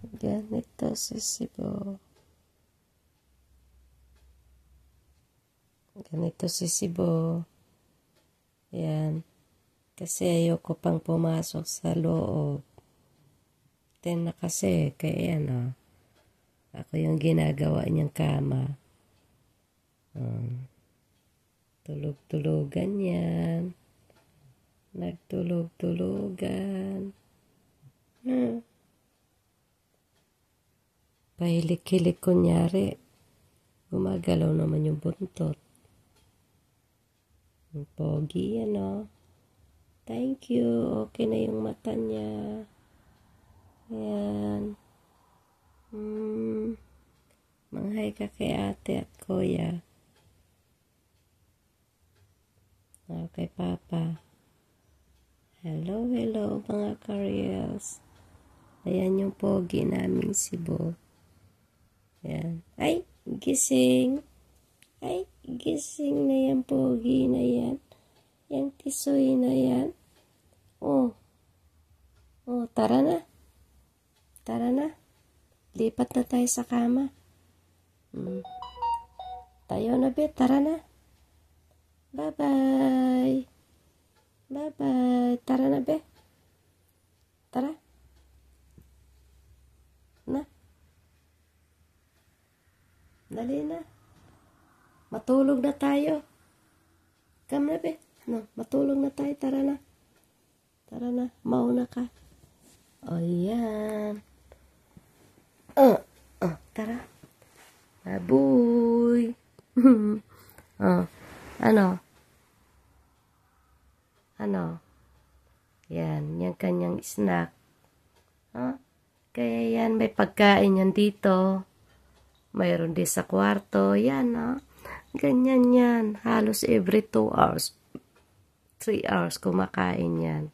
Ganito si Sibo. Ganito si Sibo. Yan. Kasi ayoko pang pumasok sa loob. 10 na kasi. Kaya yan, oh. Ako yung ginagawa niyang kama. Tulog-tulugan yan. Nagtulog-tulugan. Pahilik-hilik kunyari. Gumagalaw naman yung buntot. Ang pogi yan, oh. Thank you. Okay na yung mata niya. Ayan. Manghay ka kay ate at kuya. Okay, papa. Hello, hello mga kareels. Ayan yung pogi naming Sibo. Ayan. Ay, gising. Ay, gising na yan, pogi na yan. Yang tisoy na yan. Oh. Oh, tara na. Tara na. Lipat na tayo sa kama. Tayo na, be. Tara na. Bye-bye. Bye-bye. Tara na, be. Tara. Na. Dali na. Matulog na tayo. Come na, be. No, matulog na tayo. Tara na. Tara na. Mauna ka. O, yan. Tara. Baboy. Ano? Ano? Yan. Yan kanyang snack. Kaya yan, may pagkain yan dito. Mayroon din sa kwarto. Yan, ganyan yan. Halos every 2 hours. 3 hours kumakain yan.